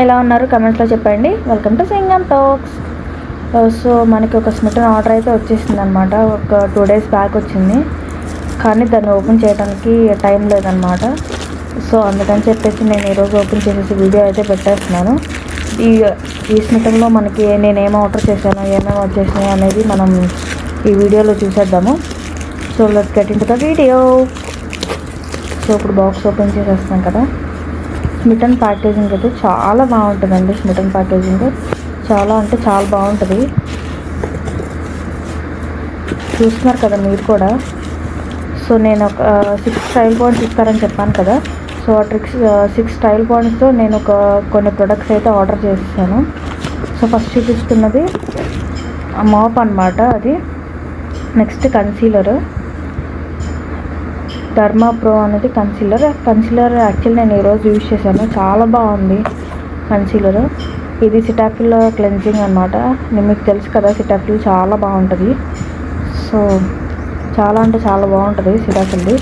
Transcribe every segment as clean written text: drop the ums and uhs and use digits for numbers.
ఎలా ఉన్నారు కమెంట్స్లో చెప్పండి. Welcome to Singam talks. So మనకి ఒక స్మిటన్ ఆర్డర్ అయితే వచ్చేసింది అనమాట. ఒక 2 days బ్యాక్ వచ్చింది, కానీ దాన్ని ఓపెన్ చేయడానికి టైం లేదనమాట. సో అందుకని చెప్పేసి నేను ఈరోజు ఓపెన్ చేసేసి వీడియో అయితే పెట్టేస్తున్నాను. ఈ స్మిటన్లో మనకి నేనేం ఆర్డర్ చేశాను, ఏమేమి వచ్చేసినాయి అనేది మనం ఈ వీడియోలో చూసేద్దాము. So let's get into the video. So ఇప్పుడు బాక్స్ ఓపెన్ చేసేస్తాం కదా. స్మిటన్ ప్యాకేజింగ్ అయితే చాలా బాగుంటుందండి. స్మిటన్ ప్యాకేజింగ్ చాలా అంటే చాలా బాగుంటుంది. చూస్తున్నారు కదా మీరు కూడా. సో నేను ఒక 6 ట్రయల్ పాయింట్స్ ఇస్తారని చెప్పాను కదా. సో ఆ 6 ట్రయల్ పాయింట్స్తో నేను కొన్ని ప్రొడక్ట్స్ అయితే ఆర్డర్ చేసాను. సో ఫస్ట్ చూపిస్తున్నది మాప్ అనమాట. అది నెక్స్ట్ కన్సీలర్, డర్మా ప్రో అనేది కన్సీలర్ యాక్చువల్లీ నేను ఈరోజు యూజ్ చేశాను, చాలా బాగుంది కన్సీలర్. ఇది సిటాఫిల్ క్లెన్జింగ్ అనమాట. మీకు తెలుసు కదా సిటాఫిల్ చాలా బాగుంటుంది. సో చాలా అంటే చాలా బాగుంటుంది సిటాఫిల్ది.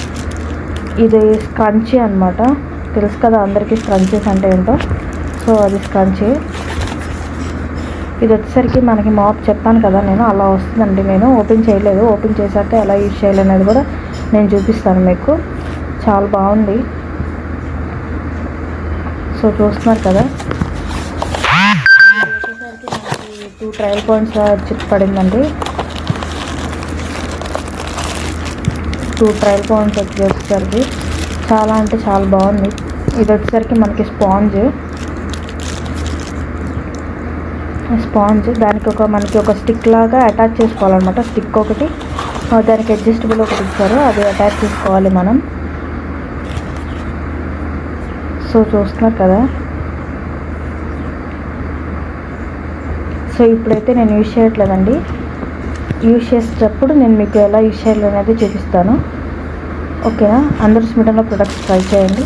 ఇది స్క్రంచీ అనమాట. తెలుసు కదా అందరికీ స్క్రంచీస్ అంటే ఏంటో. సో అది స్క్రంచీ. ఇది వచ్చేసరికి మనకి మాప్ చెప్పాను కదా నేను, అలా వస్తుందండి. నేను ఓపెన్ చేయలేదు, ఓపెన్ చేశాక ఎలా యూజ్ చేయాలనేది కూడా నేను చూపిస్తాను మీకు. చాలా బాగుంది. సో చూస్తున్నారు కదా. వచ్చేసరికి మనకి 2 ట్రయల్ పాయింట్స్ చిప్ పడిందండి. 2 ట్రయల్ పాయింట్స్ వచ్చేసరికి చాలా అంటే చాలా బాగుంది. ఇది వచ్చేసరికి మనకి స్పాంజ్ దానికి మనకి ఒక స్టిక్ లాగా అటాచ్ చేసుకోవాలన్నమాట. స్టిక్ ఒకటి, దానికి అడ్జస్టబుల్ ఒకటి ఇచ్చారు, అది అటాచ్ చేసుకోవాలి మనం. సో చూస్తున్నారు కదా. సో ఇప్పుడైతే నేను యూజ్ చేయట్లేదండి. యూజ్ చేసేటప్పుడు నేను మీకు ఎలా యూజ్ చేయాలి అనేది చూపిస్తాను. ఓకేనా. అందరూ స్మిటన్లో ప్రొడక్ట్స్ ట్రై చేయండి.